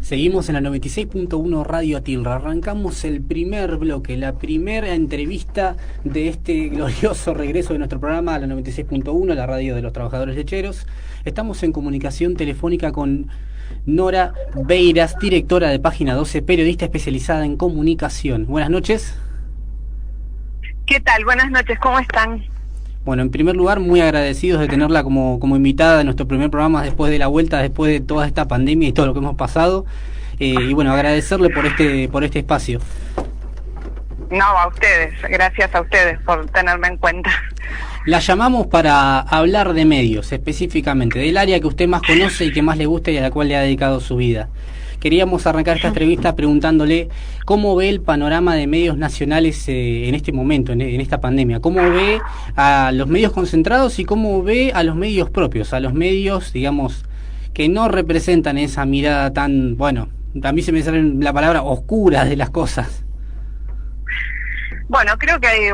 Seguimos en la 96.1 Radio Atilra. Arrancamos el primer bloque, la primera entrevista de este glorioso regreso de nuestro programa a la 96.1, la radio de los trabajadores lecheros. Estamos en comunicación telefónica con Nora Beiras, directora de Página 12, periodista especializada en comunicación. Buenas noches. ¿Qué tal? Buenas noches, ¿cómo están? Bueno, en primer lugar, muy agradecidos de tenerla como invitada en nuestro primer programa después de la vuelta, después de toda esta pandemia y todo lo que hemos pasado. Y bueno, agradecerle por este espacio. No, a ustedes, gracias a ustedes por tenerme en cuenta. La llamamos para hablar de medios, específicamente, del área que usted más conoce y que más le gusta y a la cual le ha dedicado su vida. Queríamos arrancar esta entrevista preguntándole cómo ve el panorama de medios nacionales en este momento, en esta pandemia. ¿Cómo ve a los medios concentrados y cómo ve a los medios propios, a los medios, digamos, que no representan esa mirada tan, bueno, a mí se me sale la palabra oscura de las cosas? Bueno, creo que hay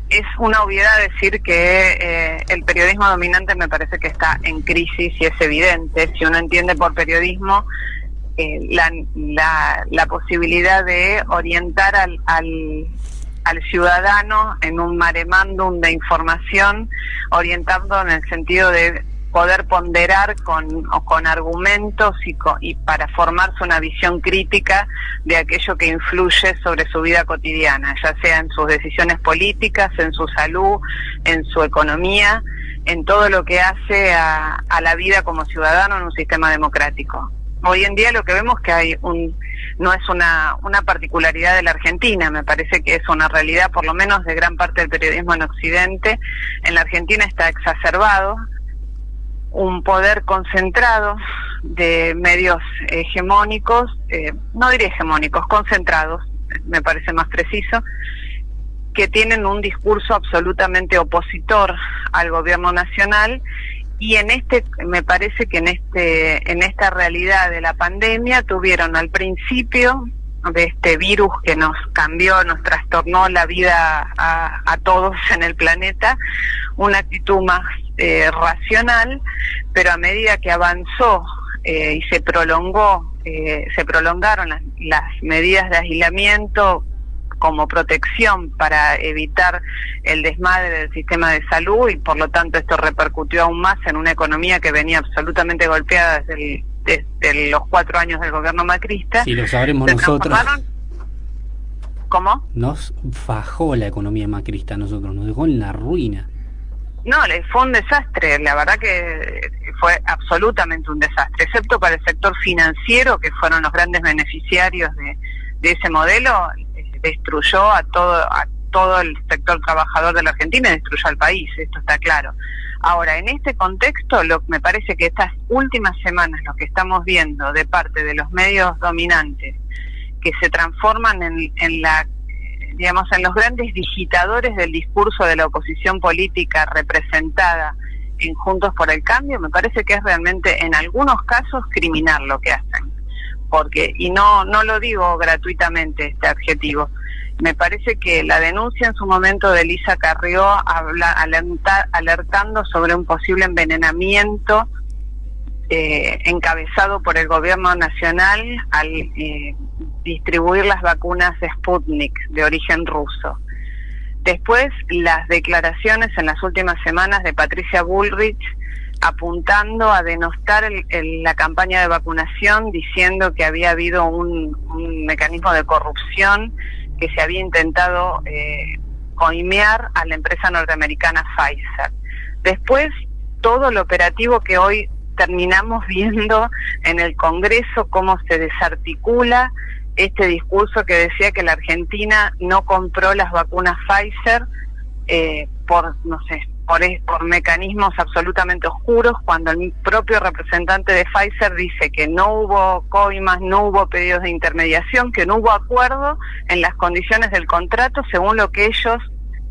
es una obviedad decir que el periodismo dominante me parece que está en crisis y es evidente. Si uno entiende por periodismo la posibilidad de orientar al ciudadano en un maremándum de información, orientando en el sentido de poder ponderar con argumentos y para formarse una visión crítica de aquello que influye sobre su vida cotidiana, ya sea en sus decisiones políticas, en su salud, en su economía, en todo lo que hace a la vida como ciudadano en un sistema democrático. Hoy en día lo que vemos que hay no es una particularidad de la Argentina, me parece que es una realidad por lo menos de gran parte del periodismo en Occidente. En la Argentina está exacerbado un poder concentrado de medios hegemónicos, no diría hegemónicos, concentrados, me parece más preciso, que tienen un discurso absolutamente opositor al gobierno nacional. Y me parece que en esta realidad de la pandemia tuvieron al principio de este virus que nos cambió, nos trastornó la vida a todos en el planeta, una actitud más racional, pero a medida que avanzó y se prolongaron las medidas de aislamiento como protección para evitar el desmadre del sistema de salud, y por lo tanto esto repercutió aún más en una economía que venía absolutamente golpeada desde los 4 años del gobierno macrista. Sí, lo sabremos nosotros. ¿Cómo? Nos fajó la economía macrista a nosotros, nos dejó en la ruina. No, fue un desastre, la verdad que fue absolutamente un desastre, excepto para el sector financiero, que fueron los grandes beneficiarios de ese modelo. Destruyó a todo el sector trabajador de la Argentina y destruyó al país, esto está claro. Ahora, en este contexto, me parece que estas últimas semanas lo que estamos viendo de parte de los medios dominantes, que se transforman en los grandes digitadores del discurso de la oposición política representada en Juntos por el Cambio, me parece que es realmente en algunos casos criminal lo que hacen. Y no lo digo gratuitamente este adjetivo, me parece que la denuncia en su momento de Elisa Carrió alertando sobre un posible envenenamiento encabezado por el gobierno nacional al distribuir las vacunas Sputnik de origen ruso. Después, las declaraciones en las últimas semanas de Patricia Bullrich apuntando a denostar la campaña de vacunación, diciendo que había habido un mecanismo de corrupción, que se había intentado coimear a la empresa norteamericana Pfizer. Después, todo el operativo que hoy terminamos viendo en el Congreso, cómo se desarticula este discurso que decía que la Argentina no compró las vacunas Pfizer por mecanismos absolutamente oscuros, cuando el propio representante de Pfizer dice que no hubo coimas, no hubo pedidos de intermediación, que no hubo acuerdo en las condiciones del contrato según lo que ellos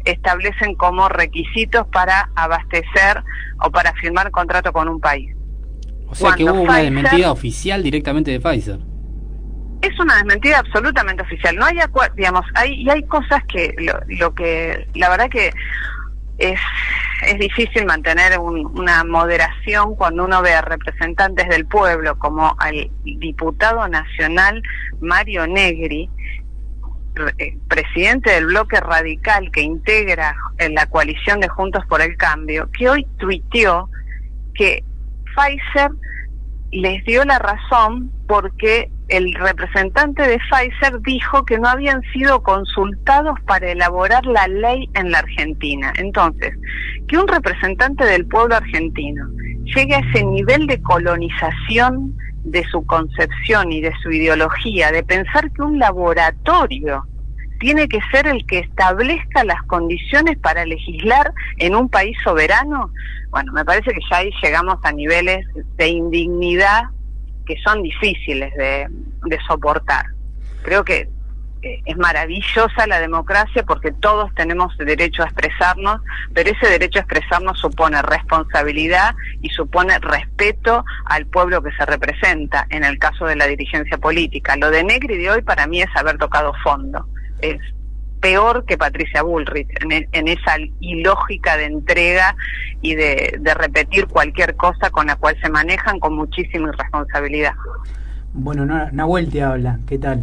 establecen como requisitos para abastecer o para firmar contrato con un país. O sea que hubo una desmentida oficial directamente de Pfizer. Es una desmentida absolutamente oficial. No hay hay cosas que lo que la verdad que es difícil mantener una moderación cuando uno ve a representantes del pueblo como al diputado nacional Mario Negri, presidente del bloque radical que integra la coalición de Juntos por el Cambio, que hoy tuiteó que Pfizer les dio la razón porque el representante de Pfizer dijo que no habían sido consultados para elaborar la ley en la Argentina. Entonces, que un representante del pueblo argentino llegue a ese nivel de colonización de su concepción y de su ideología, de pensar que un laboratorio tiene que ser el que establezca las condiciones para legislar en un país soberano, bueno, me parece que ya ahí llegamos a niveles de indignidad que son difíciles de soportar. Creo que es maravillosa la democracia porque todos tenemos derecho a expresarnos, pero ese derecho a expresarnos supone responsabilidad y supone respeto al pueblo que se representa, en el caso de la dirigencia política. Lo de Negri de hoy para mí es haber tocado fondo. Es peor que Patricia Bullrich en esa ilógica de entrega y de repetir cualquier cosa con la cual se manejan con muchísima irresponsabilidad. Bueno, Nahuel te habla, ¿qué tal?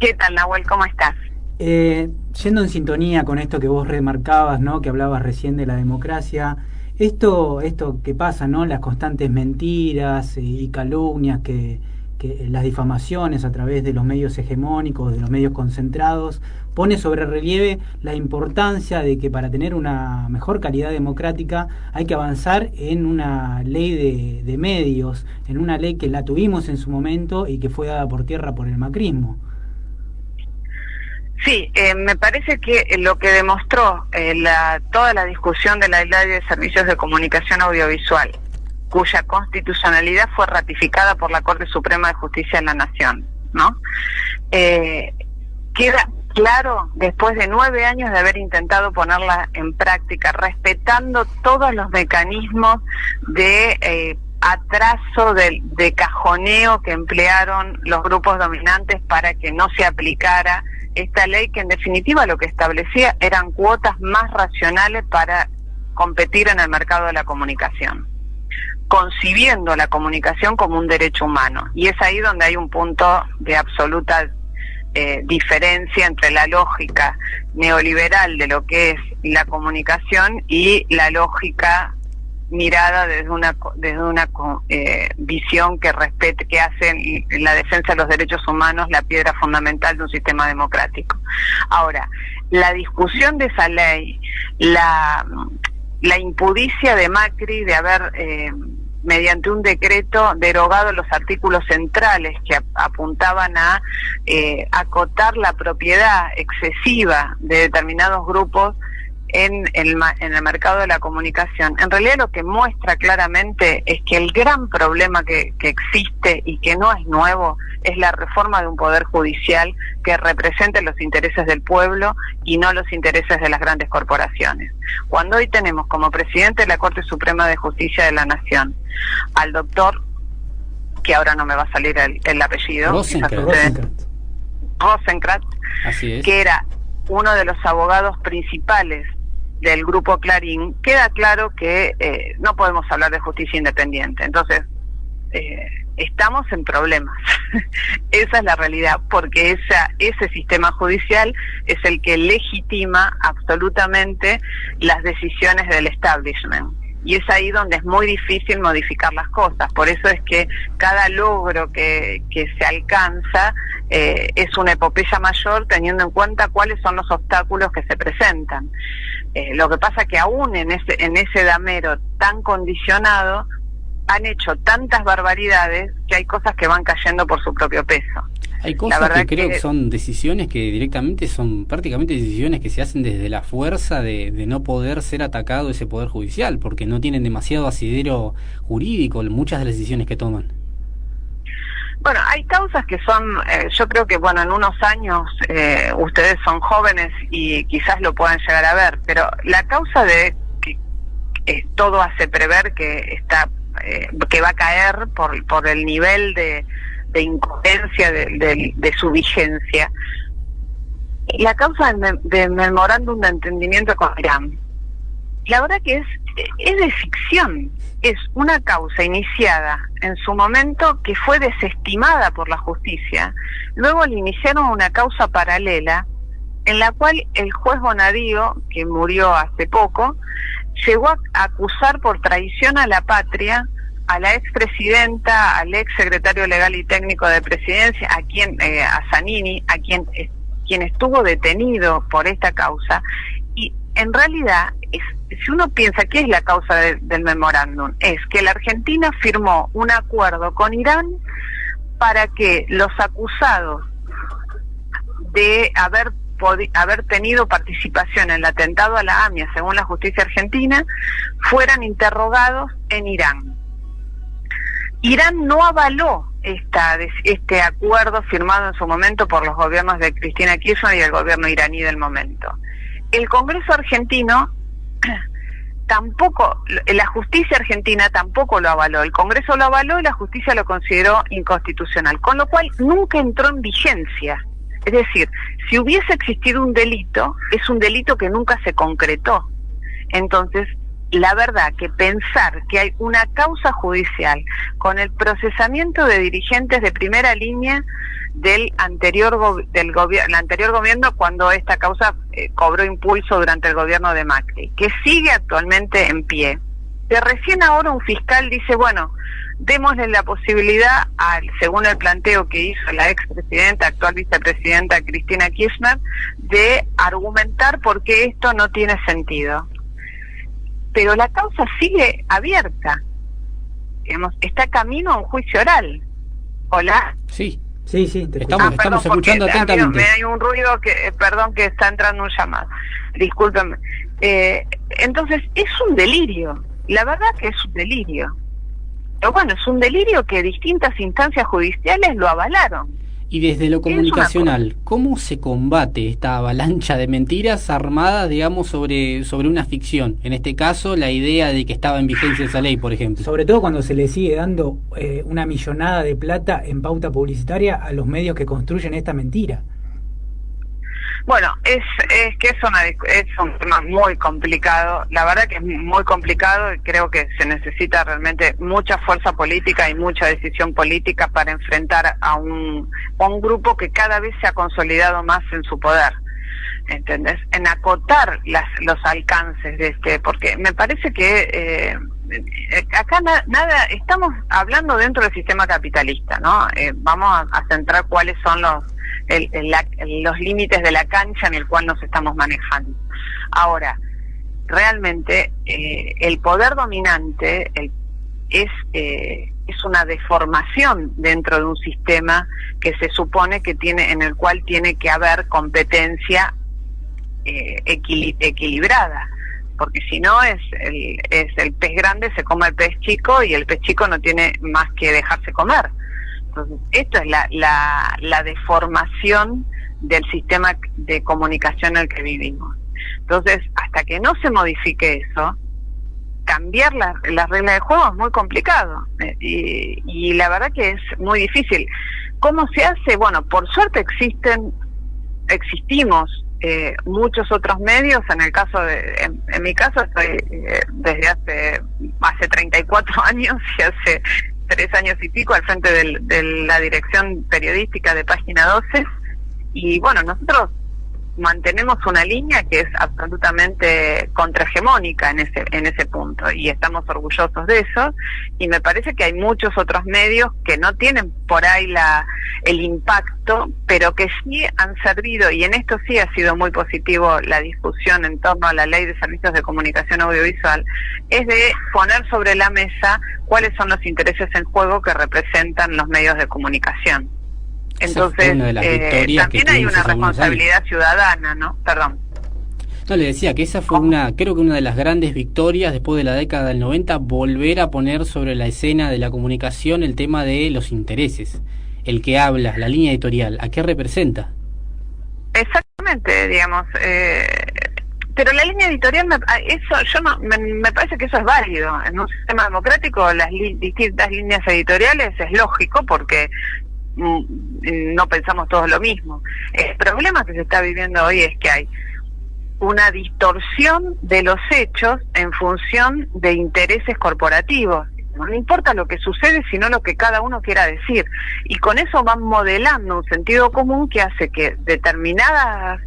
¿Qué tal, Nahuel? ¿Cómo estás? Yendo en sintonía con esto que vos remarcabas, ¿no? Que hablabas recién de la democracia, esto que pasa, ¿no? Las constantes mentiras y calumnias que las difamaciones a través de los medios hegemónicos, de los medios concentrados, pone sobre relieve la importancia de que para tener una mejor calidad democrática hay que avanzar en una ley de medios, en una ley que la tuvimos en su momento y que fue dada por tierra por el macrismo. Sí, me parece que lo que demostró toda la discusión de la ley de servicios de comunicación audiovisual, cuya constitucionalidad fue ratificada por la Corte Suprema de Justicia de la Nación, ¿no? Queda claro, después de 9 años de haber intentado ponerla en práctica, respetando todos los mecanismos de atraso, de cajoneo que emplearon los grupos dominantes para que no se aplicara esta ley, que en definitiva lo que establecía eran cuotas más racionales para competir en el mercado de la comunicación, concibiendo la comunicación como un derecho humano. Y es ahí donde hay un punto de absoluta diferencia entre la lógica neoliberal de lo que es la comunicación y la lógica mirada desde una visión que respete, que hace la defensa de los derechos humanos la piedra fundamental de un sistema democrático. Ahora, la discusión de esa ley, la impudicia de Macri de haber mediante un decreto derogado los artículos centrales que apuntaban a acotar la propiedad excesiva de determinados grupos en el mercado de la comunicación. En realidad lo que muestra claramente es que el gran problema que existe y que no es nuevo es la reforma de un poder judicial que represente los intereses del pueblo y no los intereses de las grandes corporaciones. Cuando hoy tenemos como presidente de la Corte Suprema de Justicia de la Nación al doctor, que ahora no me va a salir el apellido, Rosenkrantz, así es, que era uno de los abogados principales del grupo Clarín, queda claro que no podemos hablar de justicia independiente. Entonces, estamos en problemas. Esa es la realidad, porque ese sistema judicial es el que legitima absolutamente las decisiones del establishment. Y es ahí donde es muy difícil modificar las cosas. Por eso es que cada logro que se alcanza es una epopeya mayor, teniendo en cuenta cuáles son los obstáculos que se presentan. Lo que pasa es que aún en ese damero tan condicionado han hecho tantas barbaridades que hay cosas que van cayendo por su propio peso. Hay cosas que creo que son decisiones que directamente son prácticamente decisiones que se hacen desde la fuerza de no poder ser atacado ese poder judicial, porque no tienen demasiado asidero jurídico muchas de las decisiones que toman. Bueno, hay causas que son, yo creo que en unos años ustedes son jóvenes y quizás lo puedan llegar a ver, pero la causa de que todo hace prever que va a caer por el nivel de incoherencia de su vigencia. La causa del memorándum de entendimiento con Irán, la verdad que es de ficción. Es una causa iniciada en su momento que fue desestimada por la justicia. Luego le iniciaron una causa paralela en la cual el juez Bonadío, que murió hace poco, llegó a acusar por traición a la patria a la expresidenta, al ex secretario legal y técnico de presidencia, a Zanini, quien estuvo detenido por esta causa. Y en realidad, si uno piensa qué es la causa del memorándum, es que la Argentina firmó un acuerdo con Irán para que los acusados de haber tenido participación en el atentado a la AMIA, según la justicia argentina, fueran interrogados en Irán. Irán no avaló este acuerdo firmado en su momento por los gobiernos de Cristina Kirchner y el gobierno iraní del momento. El Congreso argentino tampoco, la justicia argentina tampoco lo avaló. El Congreso lo avaló y la justicia lo consideró inconstitucional, con lo cual nunca entró en vigencia. Es decir, si hubiese existido un delito, es un delito que nunca se concretó. Entonces, la verdad que pensar que hay una causa judicial con el procesamiento de dirigentes de primera línea del anterior gobierno, cuando esta causa cobró impulso durante el gobierno de Macri, que sigue actualmente en pie, que recién ahora un fiscal dice, bueno, démosle la posibilidad, según el planteo que hizo la expresidenta, actual vicepresidenta Cristina Kirchner, de argumentar por qué esto no tiene sentido. Pero la causa sigue abierta. Digamos, está camino a un juicio oral. ¿Hola? Sí. Sí, estamos escuchando atentamente. Hay un ruido que está entrando un llamado. Discúlpenme. Entonces, es un delirio. La verdad que es un delirio. Pero bueno, es un delirio que distintas instancias judiciales lo avalaron. Y desde lo comunicacional, ¿cómo se combate esta avalancha de mentiras armadas, digamos, sobre una ficción? En este caso, la idea de que estaba en vigencia esa ley, por ejemplo. Sobre todo cuando se le sigue dando una millonada de plata en pauta publicitaria a los medios que construyen esta mentira. Bueno, es que es un tema muy complicado. La verdad que es muy complicado y creo que se necesita realmente mucha fuerza política y mucha decisión política para enfrentar a un grupo que cada vez se ha consolidado más en su poder. ¿Entendés? En acotar los alcances de porque me parece que acá nada, estamos hablando dentro del sistema capitalista, ¿no? Vamos a centrar cuáles son los límites de la cancha en el cual nos estamos manejando. Ahora, realmente el poder dominante es una deformación dentro de un sistema que se supone que en el cual tiene que haber competencia equilibrada, porque si no es el pez grande se come el pez chico y el pez chico no tiene más que dejarse comer. Entonces, esto es la deformación del sistema de comunicación en el que vivimos. Entonces, hasta que no se modifique eso, cambiar las reglas de juego es muy complicado. Y la verdad que es muy difícil. ¿Cómo se hace? Bueno, por suerte existimos muchos otros medios. En mi caso estoy desde hace 34 años y hace 3 años y pico al frente de la dirección periodística de Página 12, y bueno, nosotros mantenemos una línea que es absolutamente contrahegemónica en ese punto, y estamos orgullosos de eso, y me parece que hay muchos otros medios que no tienen por ahí el impacto, pero que sí han servido, y en esto sí ha sido muy positivo la discusión en torno a la Ley de Servicios de Comunicación Audiovisual, es de poner sobre la mesa cuáles son los intereses en juego que representan los medios de comunicación. Entonces, también hay una responsabilidad ciudadana, ¿no? Perdón. No, le decía que esa fue creo que una de las grandes victorias después de la década del 90, volver a poner sobre la escena de la comunicación el tema de los intereses, el que habla, la línea editorial, ¿a qué representa? Exactamente, digamos, pero la línea editorial, me parece que eso es válido. En un sistema democrático, las distintas líneas editoriales es lógico porque no pensamos todos lo mismo. El problema que se está viviendo hoy es que hay una distorsión de los hechos en función de intereses corporativos. No le importa lo que sucede, sino lo que cada uno quiera decir. Y con eso van modelando un sentido común que hace que determinados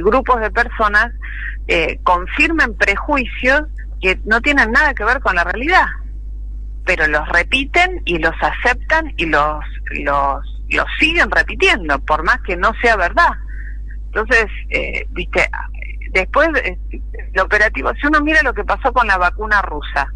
grupos de personas confirmen prejuicios que no tienen nada que ver con la realidad, pero los repiten y los aceptan y los siguen repitiendo, por más que no sea verdad. Entonces, viste, después el operativo, si uno mira lo que pasó con la vacuna rusa,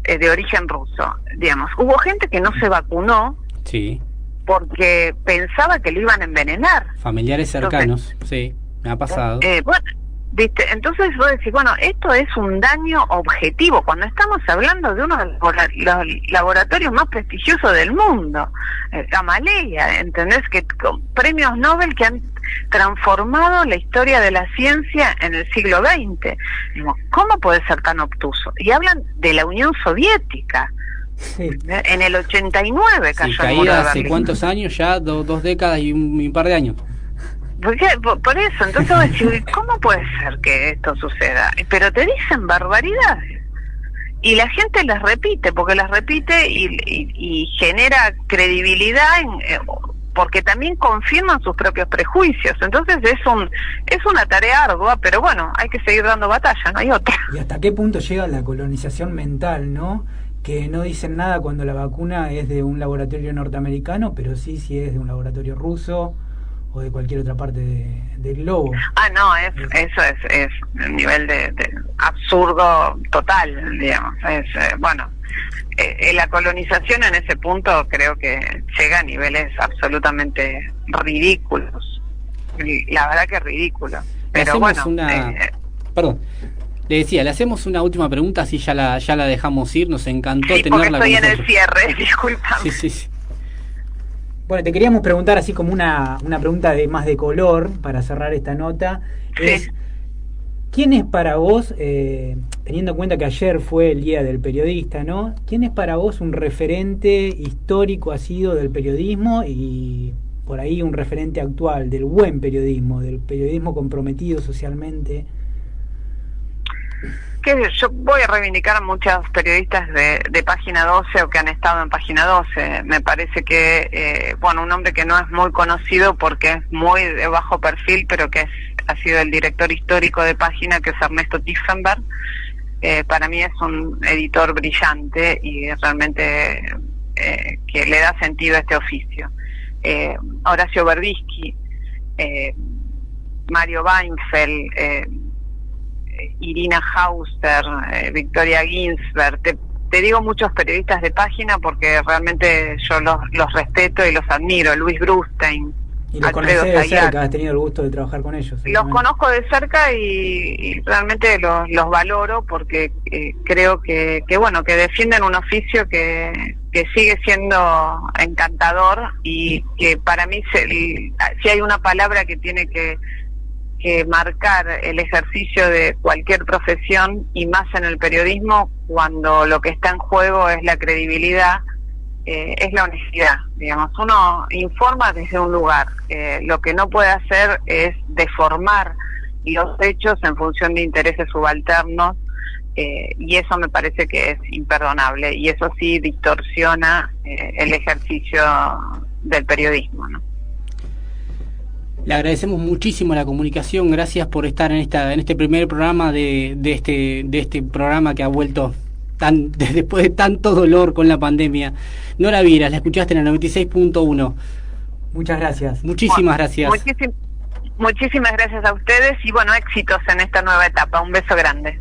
de origen ruso, digamos, hubo gente que no se vacunó, sí, porque pensaba que lo iban a envenenar. Familiares cercanos. Entonces, sí, me ha pasado. Bueno, ¿viste? Entonces vos decís, bueno, esto es un daño objetivo, cuando estamos hablando de uno de los laboratorios más prestigiosos del mundo, Gamaleya, ¿entendés? Que con premios Nobel que han transformado la historia de la ciencia en el siglo XX. ¿Cómo puede ser tan obtuso? Y hablan de la Unión Soviética. Sí. En el 89 cayó, sí, el muro de Berlín. ¿Hace cuántos años ya? Dos décadas y un par de años. Por eso, entonces vos decís, ¿cómo puede ser que esto suceda? Pero te dicen barbaridades. Y la gente las repite, porque las repite y genera credibilidad porque también confirman sus propios prejuicios. Entonces es una tarea ardua, pero bueno, hay que seguir dando batalla, no hay otra. ¿Y hasta qué punto llega la colonización mental, no? Que no dicen nada cuando la vacuna es de un laboratorio norteamericano, pero sí si es de un laboratorio ruso o de cualquier otra parte del globo. No, eso es el nivel de absurdo total, digamos. Bueno, la colonización en ese punto creo que llega a niveles absolutamente ridículos. La verdad que es ridículo. Pero bueno, perdón. Le decía, le hacemos una última pregunta, así ya la dejamos ir, nos encantó sí, tenerla porque estoy en el cierre, discúlpame. Sí. Bueno, te queríamos preguntar así como una pregunta más de color para cerrar esta nota. Sí. ¿Quién es para vos, teniendo en cuenta que ayer fue el Día del Periodista, ¿no? ¿Quién es para vos un referente histórico ha sido del periodismo y por ahí un referente actual del buen periodismo, del periodismo comprometido socialmente? Que yo voy a reivindicar a muchos periodistas de Página 12 o que han estado en Página 12. Me parece que, un hombre que no es muy conocido porque es muy de bajo perfil, pero que ha sido el director histórico de Página, que es Ernesto Tiefenberg. Para mí es un editor brillante y realmente que le da sentido a este oficio. Horacio Verbitsky, Mario Weinfeld, Irina Hauser, Victoria Ginsberg, te digo muchos periodistas de Página porque realmente yo los respeto y los admiro, Luis Brustein, y los conocés de cerca, has tenido el gusto de trabajar con ellos. Los conozco de cerca y realmente los valoro porque creo que defienden un oficio que sigue siendo encantador y que para mí si hay una palabra que tiene que marcar el ejercicio de cualquier profesión y más en el periodismo, cuando lo que está en juego es la credibilidad, es la honestidad. Digamos, uno informa desde un lugar, lo que no puede hacer es deformar los hechos en función de intereses subalternos, y eso me parece que es imperdonable y eso sí distorsiona el ejercicio del periodismo, ¿no? Le agradecemos muchísimo la comunicación, gracias por estar en este primer programa de este programa que ha vuelto después de tanto dolor con la pandemia. Nora Vieras, la escuchaste en el 96.1. Muchas gracias. Muchísimas gracias. Muchísimas gracias a ustedes y éxitos en esta nueva etapa. Un beso grande.